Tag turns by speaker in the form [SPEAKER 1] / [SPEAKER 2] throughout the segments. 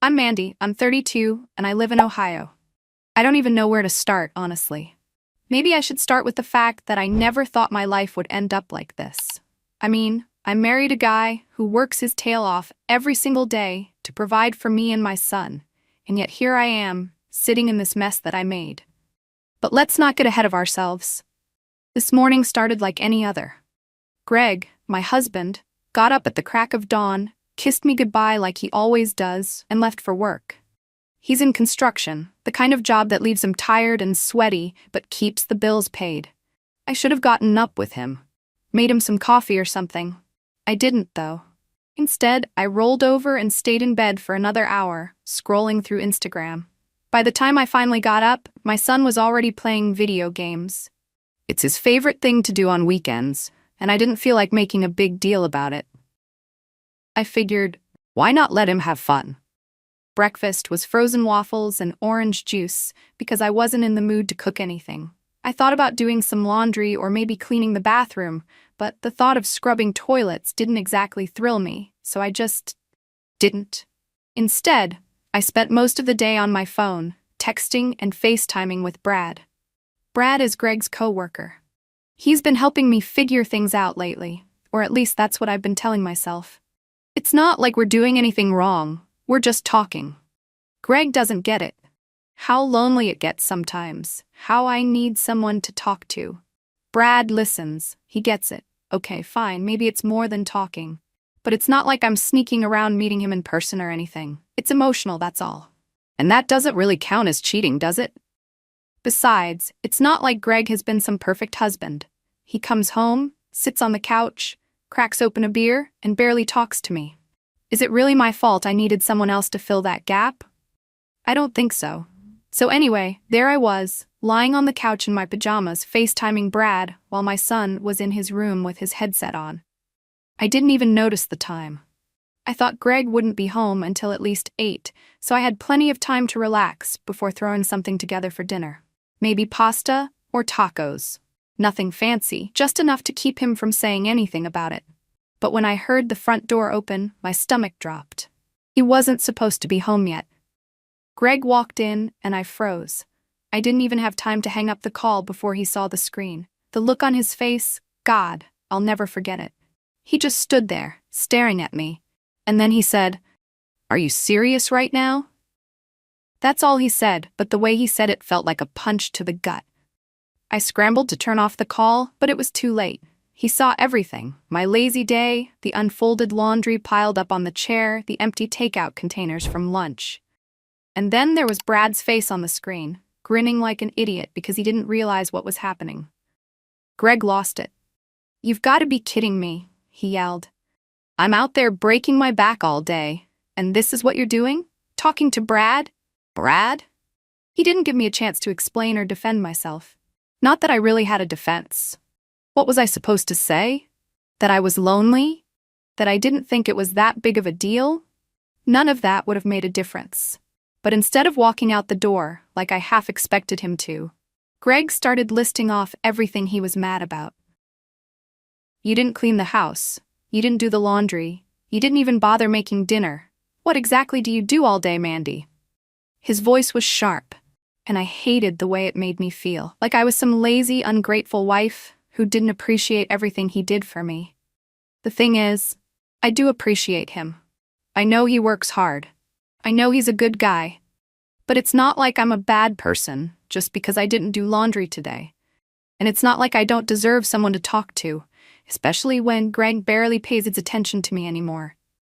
[SPEAKER 1] I'm Mandy, I'm 32, and I live in Ohio. I don't even know where to start, honestly. Maybe I should start with the fact that I never thought my life would end up like this. I mean, I married a guy who works his tail off every single day to provide for me and my son, and yet here I am, sitting in this mess that I made. But let's not get ahead of ourselves. This morning started like any other. Greg, my husband, got up at the crack of dawn, kissed me goodbye like he always does, and left for work. He's in construction, the kind of job that leaves him tired and sweaty but keeps the bills paid. I should have gotten up with him, made him some coffee or something. I didn't, though. Instead, I rolled over and stayed in bed for another hour, scrolling through Instagram. By the time I finally got up, my son was already playing video games. It's his favorite thing to do on weekends, and I didn't feel like making a big deal about it. I figured, why not let him have fun? Breakfast was frozen waffles and orange juice because I wasn't in the mood to cook anything. I thought about doing some laundry or maybe cleaning the bathroom, but the thought of scrubbing toilets didn't exactly thrill me, so I just didn't. Instead, I spent most of the day on my phone, texting and FaceTiming with Brad. Brad is Greg's coworker. He's been helping me figure things out lately, or at least that's what I've been telling myself. It's not like we're doing anything wrong, we're just talking. Greg doesn't get it. How lonely it gets sometimes, how I need someone to talk to. Brad listens, he gets it. Okay, fine, maybe it's more than talking. But it's not like I'm sneaking around meeting him in person or anything. It's emotional, that's all. And that doesn't really count as cheating, does it? Besides, it's not like Greg has been some perfect husband. He comes home, sits on the couch, cracks open a beer, and barely talks to me. Is it really my fault I needed someone else to fill that gap? I don't think so. So anyway, there I was, lying on the couch in my pajamas, FaceTiming Brad while my son was in his room with his headset on. I didn't even notice the time. I thought Greg wouldn't be home until at least 8, so I had plenty of time to relax before throwing something together for dinner. Maybe pasta or tacos. Nothing fancy, just enough to keep him from saying anything about it. But when I heard the front door open, my stomach dropped. He wasn't supposed to be home yet. Greg walked in, and I froze. I didn't even have time to hang up the call before he saw the screen. The look on his face, God, I'll never forget it. He just stood there, staring at me. And then he said, "Are you serious right now?" That's all he said, but the way he said it felt like a punch to the gut. I scrambled to turn off the call, but it was too late. He saw everything. My lazy day, the unfolded laundry piled up on the chair, the empty takeout containers from lunch. And then there was Brad's face on the screen, grinning like an idiot because he didn't realize what was happening. Greg lost it. "You've got to be kidding me," he yelled. "I'm out there breaking my back all day, and this is what you're doing? Talking to Brad? Brad?" He didn't give me a chance to explain or defend myself. Not that I really had a defense. What was I supposed to say? That I was lonely? That I didn't think it was that big of a deal? None of that would have made a difference. But instead of walking out the door, like I half expected him to, Greg started listing off everything he was mad about. "You didn't clean the house. You didn't do the laundry. You didn't even bother making dinner. What exactly do you do all day, Mandy?" His voice was sharp, and I hated the way it made me feel, like I was some lazy, ungrateful wife who didn't appreciate everything he did for me. The thing is, I do appreciate him. I know he works hard. I know he's a good guy. But it's not like I'm a bad person just because I didn't do laundry today. And it's not like I don't deserve someone to talk to, especially when Greg barely pays its attention to me anymore.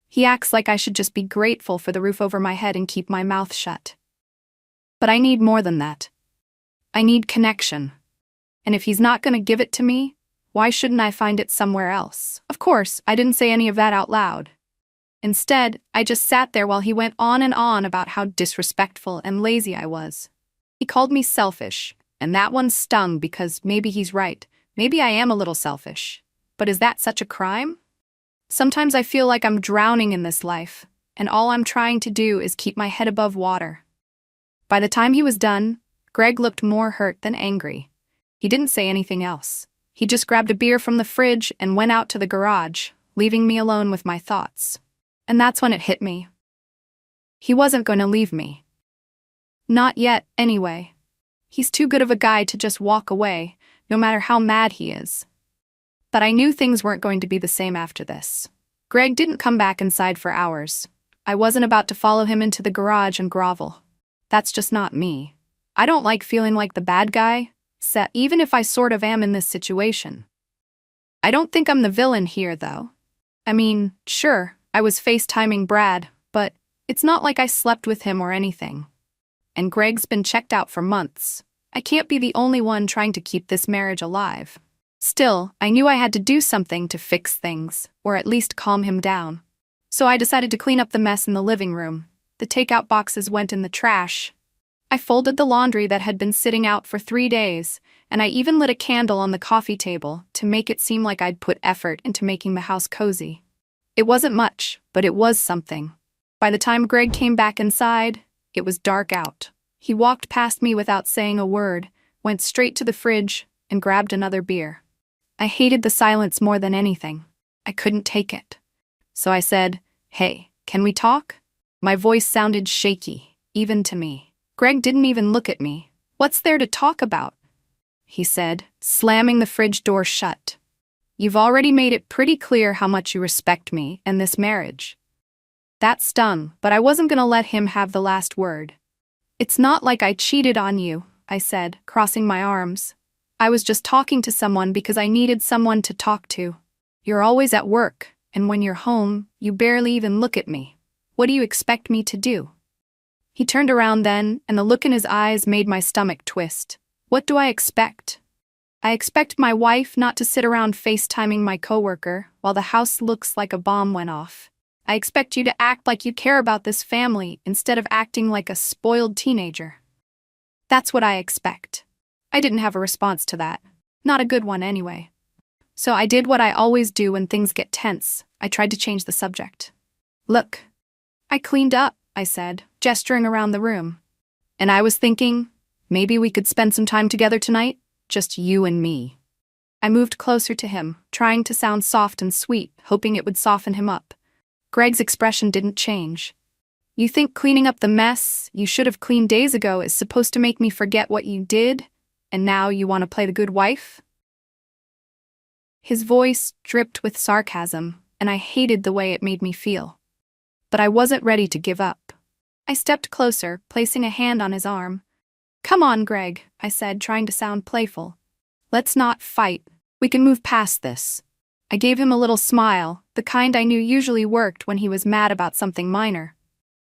[SPEAKER 1] He acts like I should just be grateful for the roof over my head and keep my mouth shut. But I need more than that. I need connection. And if he's not going to give it to me, why shouldn't I find it somewhere else? Of course, I didn't say any of that out loud. Instead, I just sat there while he went on and on about how disrespectful and lazy I was. He called me selfish, and that one stung because maybe he's right. Maybe I am a little selfish. But is that such a crime? Sometimes I feel like I'm drowning in this life, and all I'm trying to do is keep my head above water. By the time he was done, Greg looked more hurt than angry. He didn't say anything else. He just grabbed a beer from the fridge and went out to the garage, leaving me alone with my thoughts. And that's when it hit me. He wasn't going to leave me. Not yet, anyway. He's too good of a guy to just walk away, no matter how mad he is. But I knew things weren't going to be the same after this. Greg didn't come back inside for hours. I wasn't about to follow him into the garage and grovel. That's just not me. I don't like feeling like the bad guy, even if I sort of am in this situation. I don't think I'm the villain here, though. I mean, sure, I was FaceTiming Brad, but it's not like I slept with him or anything. And Greg's been checked out for months. I can't be the only one trying to keep this marriage alive. Still, I knew I had to do something to fix things, or at least calm him down. So I decided to clean up the mess in the living room. The takeout boxes went in the trash. I folded the laundry that had been sitting out for 3 days, and I even lit a candle on the coffee table to make it seem like I'd put effort into making the house cozy. It wasn't much, but it was something. By the time Greg came back inside, it was dark out. He walked past me without saying a word, went straight to the fridge, and grabbed another beer. I hated the silence more than anything. I couldn't take it. So I said, "Hey, can we talk?" My voice sounded shaky, even to me. Greg didn't even look at me. "What's there to talk about?" he said, slamming the fridge door shut. "You've already made it pretty clear how much you respect me and this marriage." That stung, but I wasn't going to let him have the last word. "It's not like I cheated on you," I said, crossing my arms. "I was just talking to someone because I needed someone to talk to. You're always at work, and when you're home, you barely even look at me. What do you expect me to do?" He turned around then, and the look in his eyes made my stomach twist. What do I expect? I expect my wife not to sit around FaceTiming my coworker while the house looks like a bomb went off. I expect you to act like you care about this family instead of acting like a spoiled teenager. That's what I expect. I didn't have a response to that. Not a good one anyway. So I did what I always do when things get tense. I tried to change the subject. "Look, I cleaned up," I said, gesturing around the room. "And I was thinking, maybe we could spend some time together tonight? Just you and me." I moved closer to him, trying to sound soft and sweet, hoping it would soften him up. Greg's expression didn't change. "You think cleaning up the mess you should have cleaned days ago is supposed to make me forget what you did, and now you want to play the good wife?" His voice dripped with sarcasm, and I hated the way it made me feel. But I wasn't ready to give up. I stepped closer, placing a hand on his arm. "Come on, Greg," I said, trying to sound playful. "Let's not fight. We can move past this." I gave him a little smile, the kind I knew usually worked when he was mad about something minor.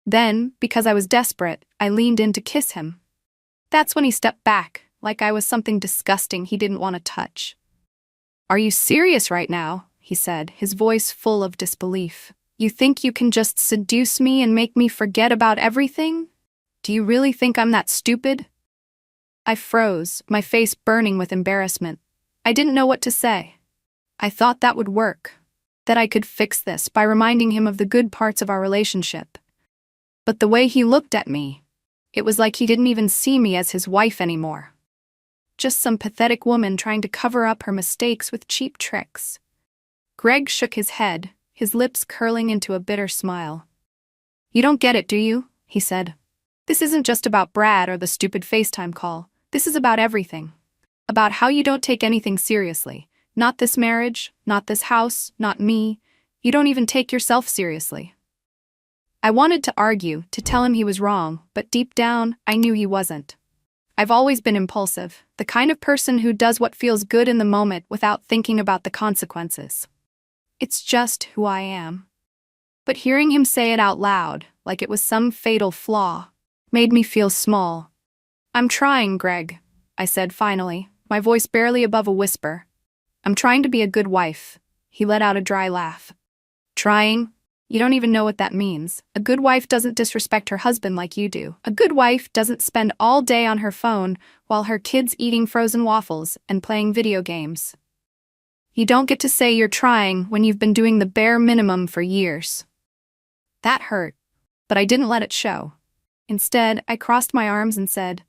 [SPEAKER 1] Then, because I was desperate, I leaned in to kiss him. That's when he stepped back, like I was something disgusting he didn't want to touch. "Are you serious right now?" he said, his voice full of disbelief. "You think you can just seduce me and make me forget about everything? Do you really think I'm that stupid?" I froze, my face burning with embarrassment. I didn't know what to say. I thought that would work, that I could fix this by reminding him of the good parts of our relationship. But the way he looked at me, it was like he didn't even see me as his wife anymore. Just some pathetic woman trying to cover up her mistakes with cheap tricks. Greg shook his head, his lips curling into a bitter smile. "You don't get it, do you?" he said. "This isn't just about Brad or the stupid FaceTime call. This is about everything. About how you don't take anything seriously. Not this marriage, not this house, not me. You don't even take yourself seriously." I wanted to argue, to tell him he was wrong, but deep down, I knew he wasn't. I've always been impulsive, the kind of person who does what feels good in the moment without thinking about the consequences. It's just who I am. But hearing him say it out loud, like it was some fatal flaw, made me feel small. "I'm trying, Greg," I said finally, my voice barely above a whisper. "I'm trying to be a good wife." He let out a dry laugh. "Trying? You don't even know what that means. A good wife doesn't disrespect her husband like you do. A good wife doesn't spend all day on her phone while her kid's eating frozen waffles and playing video games. You don't get to say you're trying when you've been doing the bare minimum for years." That hurt, but I didn't let it show. Instead, I crossed my arms and said,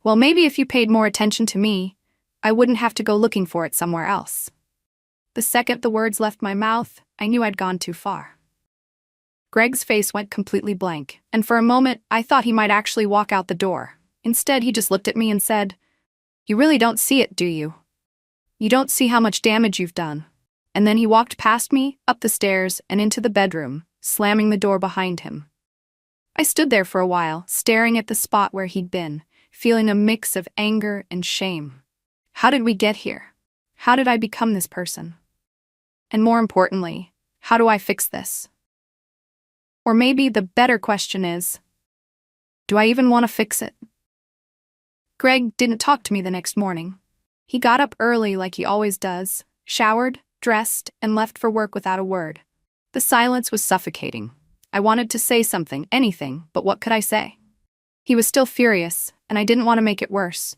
[SPEAKER 1] "Well, maybe if you paid more attention to me, I wouldn't have to go looking for it somewhere else." The second the words left my mouth, I knew I'd gone too far. Greg's face went completely blank, and for a moment I thought he might actually walk out the door. Instead, he just looked at me and said, "You really don't see it, do you? You don't see how much damage you've done." And then he walked past me, up the stairs, and into the bedroom, slamming the door behind him. I stood there for a while, staring at the spot where he'd been, feeling a mix of anger and shame. How did we get here? How did I become this person? And more importantly, how do I fix this? Or maybe the better question is, do I even want to fix it? Greg didn't talk to me the next morning. He got up early like he always does, showered, dressed, and left for work without a word. The silence was suffocating. I wanted to say something, anything, but what could I say? He was still furious, and I didn't want to make it worse.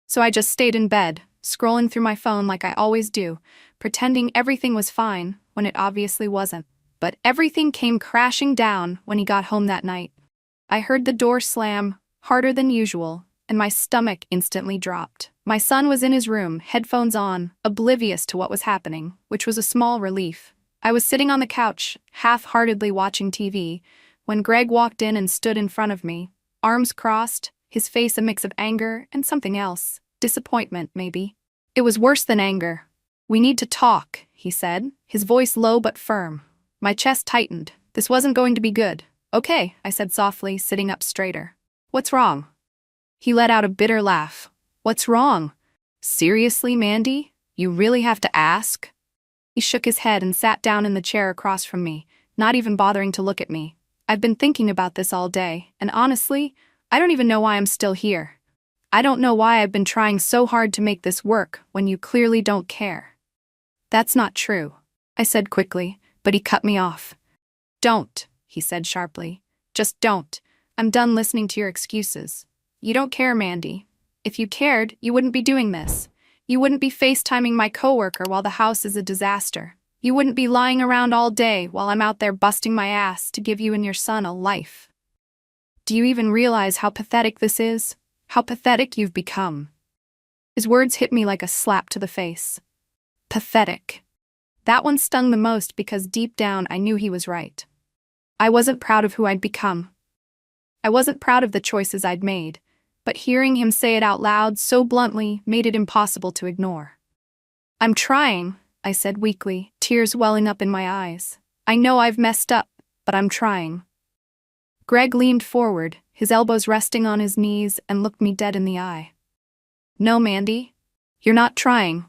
[SPEAKER 1] So I just stayed in bed, scrolling through my phone like I always do, pretending everything was fine when it obviously wasn't. But everything came crashing down when he got home that night. I heard the door slam, harder than usual, and my stomach instantly dropped. My son was in his room, headphones on, oblivious to what was happening, which was a small relief. I was sitting on the couch, half-heartedly watching TV, when Greg walked in and stood in front of me, arms crossed, his face a mix of anger and something else. Disappointment, maybe. It was worse than anger. "We need to talk," he said, his voice low but firm. My chest tightened. This wasn't going to be good. "Okay," I said softly, sitting up straighter. "What's wrong?" He let out a bitter laugh. "What's wrong? Seriously, Mandy? You really have to ask?" He shook his head and sat down in the chair across from me, not even bothering to look at me. "I've been thinking about this all day, and honestly, I don't even know why I'm still here. I don't know why I've been trying so hard to make this work when you clearly don't care." "That's not true," I said quickly, but he cut me off. "Don't," he said sharply. "Just don't. I'm done listening to your excuses. You don't care, Mandy. If you cared, you wouldn't be doing this. You wouldn't be FaceTiming my coworker while the house is a disaster. You wouldn't be lying around all day while I'm out there busting my ass to give you and your son a life. Do you even realize how pathetic this is? How pathetic you've become?" His words hit me like a slap to the face. Pathetic. That one stung the most because deep down I knew he was right. I wasn't proud of who I'd become. I wasn't proud of the choices I'd made, but hearing him say it out loud so bluntly made it impossible to ignore. "I'm trying," I said weakly, tears welling up in my eyes. "I know I've messed up, but I'm trying." Greg leaned forward, his elbows resting on his knees, and looked me dead in the eye. "No, Mandy, you're not trying.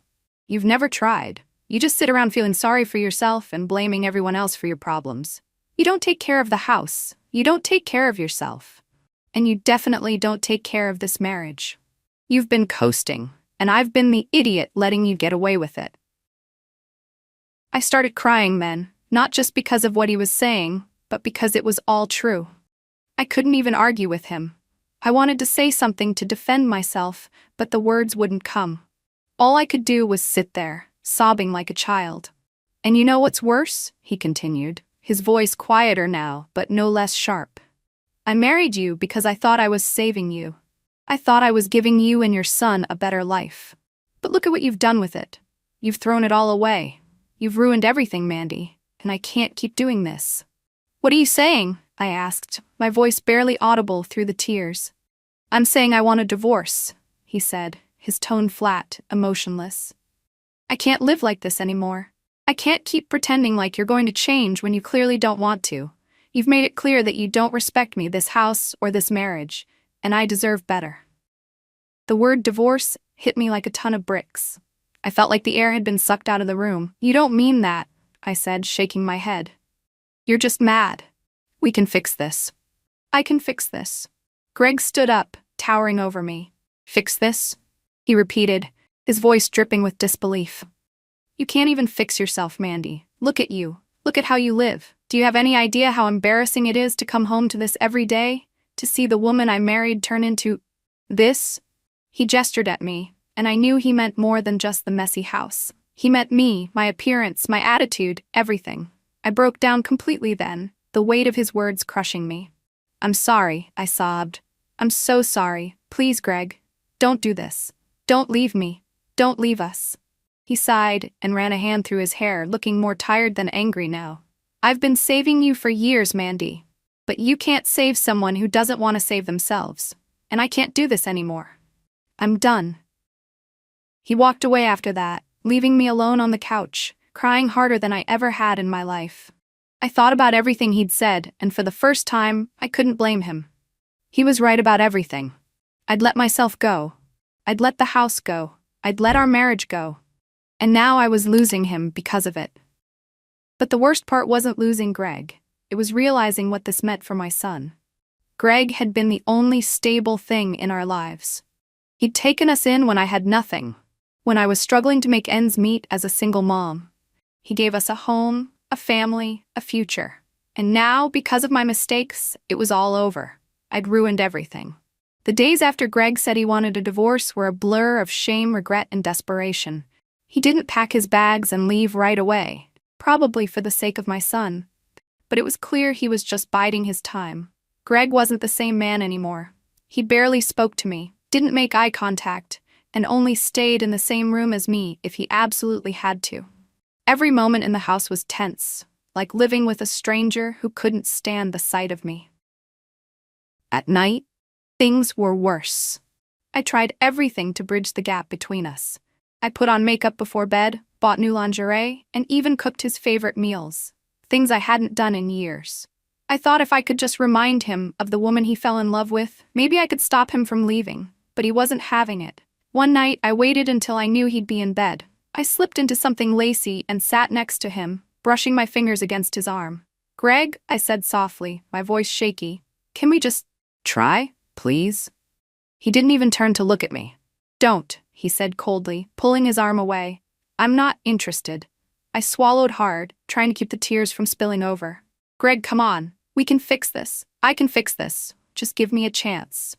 [SPEAKER 1] You've never tried. You just sit around feeling sorry for yourself and blaming everyone else for your problems. You don't take care of the house. You don't take care of yourself. And you definitely don't take care of this marriage. You've been coasting, and I've been the idiot letting you get away with it." I started crying then, not just because of what he was saying, but because it was all true. I couldn't even argue with him. I wanted to say something to defend myself, but the words wouldn't come. All I could do was sit there, sobbing like a child. "And you know what's worse?" he continued, his voice quieter now, but no less sharp. "I married you because I thought I was saving you. I thought I was giving you and your son a better life. But look at what you've done with it. You've thrown it all away. You've ruined everything, Mandy, and I can't keep doing this." "What are you saying?" I asked, my voice barely audible through the tears. "I'm saying I want a divorce," he said, his tone flat, emotionless. "I can't live like this anymore. I can't keep pretending like you're going to change when you clearly don't want to. You've made it clear that you don't respect me, this house, or this marriage, and I deserve better." The word divorce hit me like a ton of bricks. I felt like the air had been sucked out of the room. "You don't mean that," I said, shaking my head. "You're just mad. We can fix this. I can fix this." Greg stood up, towering over me. "Fix this?" he repeated, his voice dripping with disbelief. "You can't even fix yourself, Mandy. Look at you. Look at how you live. Do you have any idea how embarrassing it is to come home to this every day? To see the woman I married turn into this?" He gestured at me, and I knew he meant more than just the messy house. He meant me, my appearance, my attitude, everything. I broke down completely then, the weight of his words crushing me. "I'm sorry," I sobbed. "I'm so sorry. Please, Greg, don't do this. Don't leave me. Don't leave us." He sighed and ran a hand through his hair, looking more tired than angry now. I've been saving you for years, Mandy. But you can't save someone who doesn't want to save themselves. And I can't do this anymore. I'm done. He walked away after that, leaving me alone on the couch, crying harder than I ever had in my life. I thought about everything he'd said, and for the first time, I couldn't blame him. He was right about everything. I'd let myself go. I'd let the house go. I'd let our marriage go. And now I was losing him because of it. But the worst part wasn't losing Greg. It was realizing what this meant for my son. Greg had been the only stable thing in our lives. He'd taken us in when I had nothing, when I was struggling to make ends meet as a single mom. He gave us a home, a family, a future. And now, because of my mistakes, it was all over. I'd ruined everything. The days after Greg said he wanted a divorce were a blur of shame, regret, and desperation. He didn't pack his bags and leave right away, probably for the sake of my son. But it was clear he was just biding his time. Greg wasn't the same man anymore. He barely spoke to me, didn't make eye contact, and only stayed in the same room as me if he absolutely had to. Every moment in the house was tense, like living with a stranger who couldn't stand the sight of me. At night, things were worse. I tried everything to bridge the gap between us. I put on makeup before bed, bought new lingerie, and even cooked his favorite meals, things I hadn't done in years. I thought if I could just remind him of the woman he fell in love with, maybe I could stop him from leaving, but he wasn't having it. One night, I waited until I knew he'd be in bed. I slipped into something lacy and sat next to him, brushing my fingers against his arm. "Greg," I said softly, my voice shaky, "can we just try, please?" He didn't even turn to look at me. "Don't," he said coldly, pulling his arm away. "I'm not interested." I swallowed hard, trying to keep the tears from spilling over. "Greg, come on. We can fix this. I can fix this. Just give me a chance."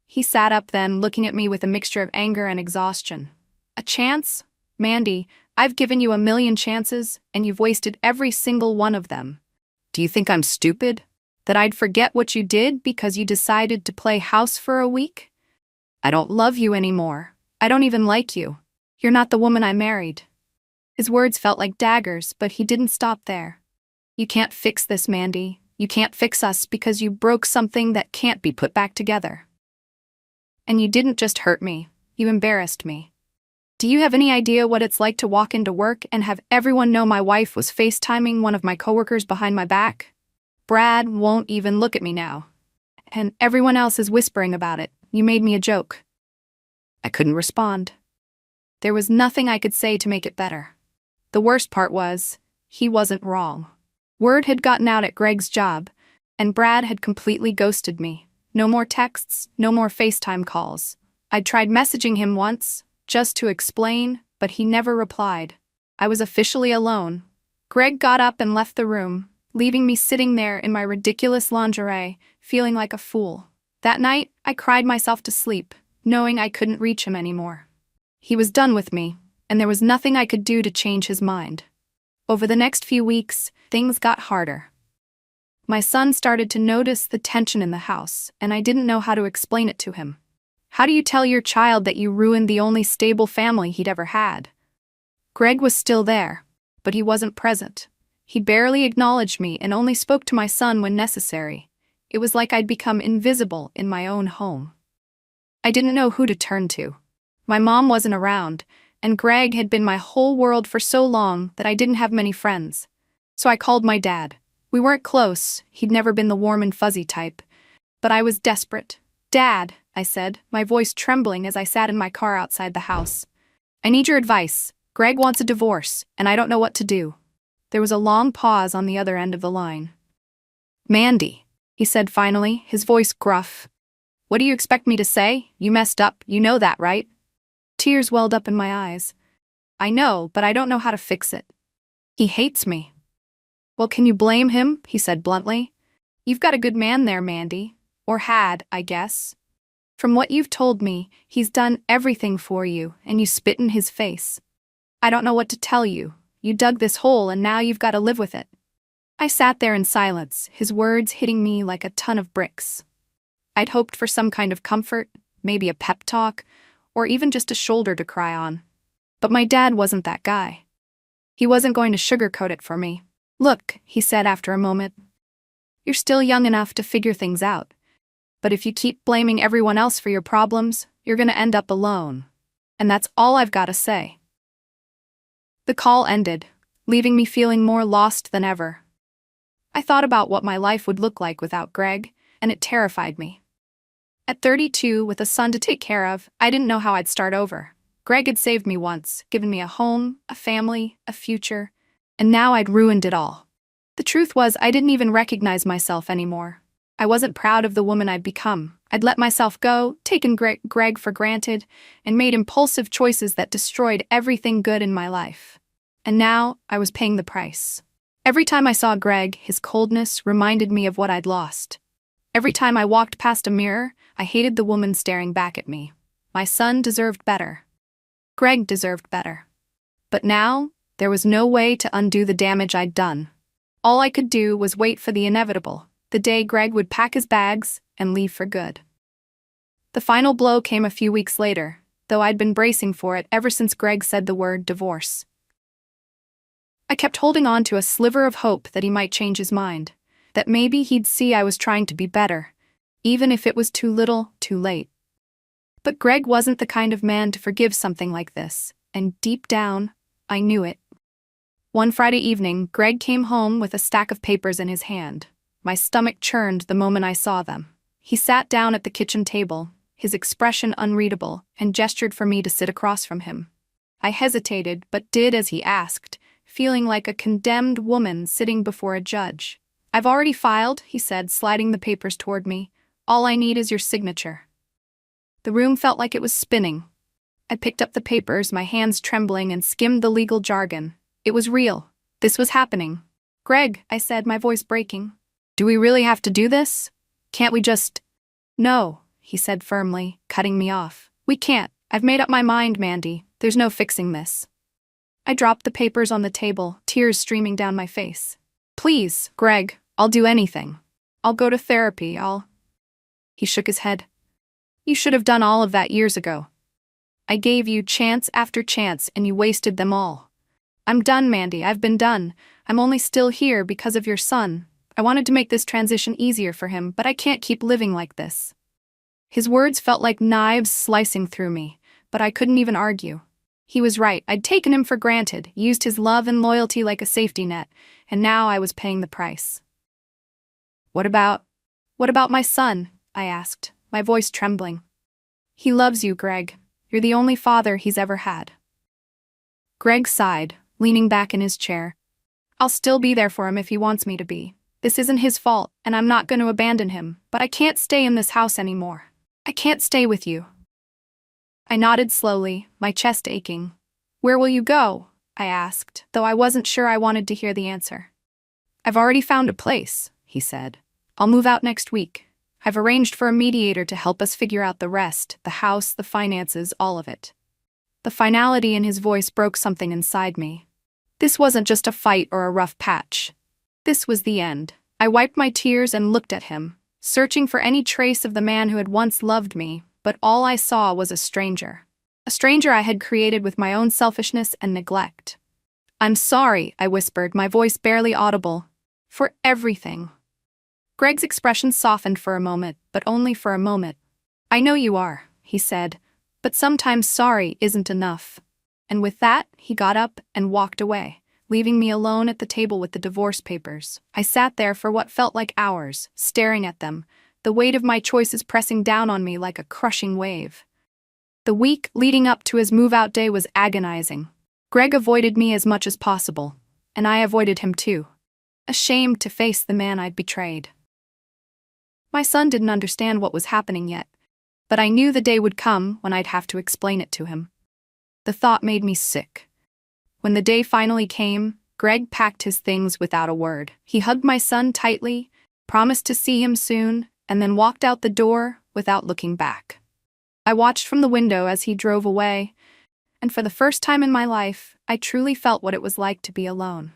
[SPEAKER 1] He sat up then, looking at me with a mixture of anger and exhaustion. "A chance? Mandy, I've given you 1,000,000 chances, and you've wasted every single one of them. Do you think I'm stupid? That I'd forget what you did because you decided to play house for a week? I don't love you anymore. I don't even like you. You're not the woman I married." His words felt like daggers, but he didn't stop there. "You can't fix this, Mandy. You can't fix us because you broke something that can't be put back together. And you didn't just hurt me, you embarrassed me. Do you have any idea what it's like to walk into work and have everyone know my wife was FaceTiming one of my coworkers behind my back? Brad won't even look at me now. And everyone else is whispering about it. You made me a joke." I couldn't respond. There was nothing I could say to make it better. The worst part was, he wasn't wrong. Word had gotten out at Greg's job, and Brad had completely ghosted me. No more texts, no more FaceTime calls. I'd tried messaging him once, just to explain, but he never replied. I was officially alone. Greg got up and left the room, leaving me sitting there in my ridiculous lingerie, feeling like a fool. That night, I cried myself to sleep, knowing I couldn't reach him anymore. He was done with me, and there was nothing I could do to change his mind. Over the next few weeks, things got harder. My son started to notice the tension in the house, and I didn't know how to explain it to him. How do you tell your child that you ruined the only stable family he'd ever had? Greg was still there, but he wasn't present. He barely acknowledged me and only spoke to my son when necessary. It was like I'd become invisible in my own home. I didn't know who to turn to. My mom wasn't around, and Greg had been my whole world for so long that I didn't have many friends. So I called my dad. We weren't close, he'd never been the warm and fuzzy type. But I was desperate. "Dad," I said, my voice trembling as I sat in my car outside the house. "I need your advice. Greg wants a divorce, and I don't know what to do." There was a long pause on the other end of the line. "Mandy," he said finally, his voice gruff. "What do you expect me to say? You messed up, you know that, right?" Tears welled up in my eyes. "I know, but I don't know how to fix it. He hates me." "Well, can you blame him?" he said bluntly. "You've got a good man there, Mandy. Or had, I guess. From what you've told me, he's done everything for you, and you spit in his face. I don't know what to tell you. You dug this hole and now you've got to live with it." I sat there in silence, his words hitting me like a ton of bricks. I'd hoped for some kind of comfort, maybe a pep talk, or even just a shoulder to cry on. But my dad wasn't that guy. He wasn't going to sugarcoat it for me. Look, he said after a moment. You're still young enough to figure things out. But if you keep blaming everyone else for your problems, you're gonna end up alone. And that's all I've gotta say. The call ended, leaving me feeling more lost than ever. I thought about what my life would look like without Greg, and it terrified me. At 32, with a son to take care of, I didn't know how I'd start over. Greg had saved me once, given me a home, a family, a future, and now I'd ruined it all. The truth was, I didn't even recognize myself anymore. I wasn't proud of the woman I'd become. I'd let myself go, taken Greg for granted, and made impulsive choices that destroyed everything good in my life. And now, I was paying the price. Every time I saw Greg, his coldness reminded me of what I'd lost. Every time I walked past a mirror, I hated the woman staring back at me. My son deserved better. Greg deserved better. But now, there was no way to undo the damage I'd done. All I could do was wait for the inevitable, the day Greg would pack his bags and leave for good. The final blow came a few weeks later, though I'd been bracing for it ever since Greg said the word divorce. I kept holding on to a sliver of hope that he might change his mind, that maybe he'd see I was trying to be better, even if it was too little, too late. But Greg wasn't the kind of man to forgive something like this, and deep down, I knew it. One Friday evening, Greg came home with a stack of papers in his hand. My stomach churned the moment I saw them. He sat down at the kitchen table, his expression unreadable, and gestured for me to sit across from him. I hesitated, but did as he asked, feeling like a condemned woman sitting before a judge. "I've already filed," he said, sliding the papers toward me. "All I need is your signature." The room felt like it was spinning. I picked up the papers, my hands trembling, and skimmed the legal jargon. It was real. This was happening. "Greg," I said, my voice breaking. "Do we really have to do this? Can't we just—" "No," he said firmly, cutting me off. "We can't. I've made up my mind, Mandy. There's no fixing this." I dropped the papers on the table, tears streaming down my face. "Please, Greg, I'll do anything. I'll go to therapy, He shook his head. "You should have done all of that years ago. I gave you chance after chance and you wasted them all. I'm done, Mandy, I've been done. I'm only still here because of your son. I wanted to make this transition easier for him, but I can't keep living like this." His words felt like knives slicing through me, but I couldn't even argue. He was right. I'd taken him for granted, used his love and loyalty like a safety net, and now I was paying the price. What about my son?" I asked, my voice trembling. "He loves you, Greg. You're the only father he's ever had." Greg sighed, leaning back in his chair. "I'll still be there for him if he wants me to be. This isn't his fault, and I'm not going to abandon him, but I can't stay in this house anymore. I can't stay with you." I nodded slowly, my chest aching. "Where will you go?" I asked, though I wasn't sure I wanted to hear the answer. "I've already found a place," he said. "I'll move out next week. I've arranged for a mediator to help us figure out the rest, the house, the finances, all of it." The finality in his voice broke something inside me. This wasn't just a fight or a rough patch. This was the end. I wiped my tears and looked at him, searching for any trace of the man who had once loved me, but all I saw was a stranger. A stranger I had created with my own selfishness and neglect. "I'm sorry," I whispered, my voice barely audible. "For everything." Greg's expression softened for a moment, but only for a moment. "I know you are," he said, "but sometimes sorry isn't enough." And with that, he got up and walked away, leaving me alone at the table with the divorce papers. I sat there for what felt like hours, staring at them, the weight of my choices pressing down on me like a crushing wave. The week leading up to his move-out day was agonizing. Greg avoided me as much as possible, and I avoided him too, ashamed to face the man I'd betrayed. My son didn't understand what was happening yet, but I knew the day would come when I'd have to explain it to him. The thought made me sick. When the day finally came, Greg packed his things without a word. He hugged my son tightly, promised to see him soon, and then walked out the door without looking back. I watched from the window as he drove away, and for the first time in my life, I truly felt what it was like to be alone.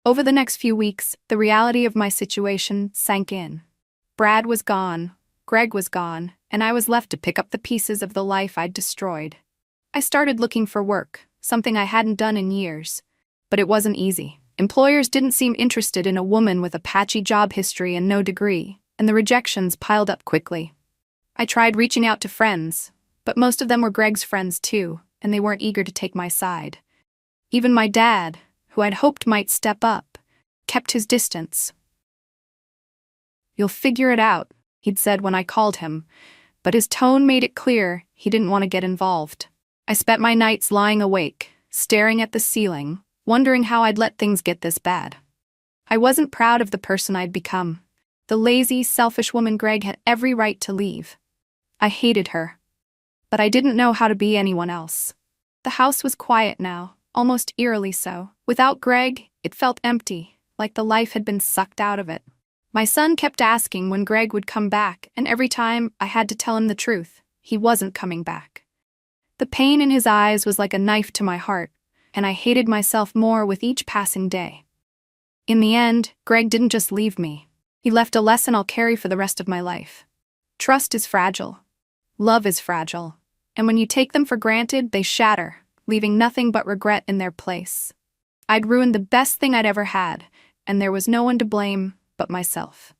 [SPEAKER 1] Over the next few weeks, the reality of my situation sank in. Brad was gone, Greg was gone, and I was left to pick up the pieces of the life I'd destroyed. I started looking for work, something I hadn't done in years, but it wasn't easy. Employers didn't seem interested in a woman with a patchy job history and no degree, and the rejections piled up quickly. I tried reaching out to friends, but most of them were Greg's friends too, and they weren't eager to take my side. Even my dad, who I'd hoped might step up, kept his distance. "You'll figure it out," he'd said when I called him, but his tone made it clear he didn't want to get involved. I spent my nights lying awake, staring at the ceiling, wondering how I'd let things get this bad. I wasn't proud of the person I'd become. The lazy, selfish woman Greg had every right to leave. I hated her. But I didn't know how to be anyone else. The house was quiet now, almost eerily so. Without Greg, it felt empty, like the life had been sucked out of it. My son kept asking when Greg would come back, and every time I had to tell him the truth. He wasn't coming back. The pain in his eyes was like a knife to my heart, and I hated myself more with each passing day. In the end, Greg didn't just leave me. He left a lesson I'll carry for the rest of my life. Trust is fragile. Love is fragile. And when you take them for granted, they shatter, leaving nothing but regret in their place. I'd ruined the best thing I'd ever had, and there was no one to blame but myself.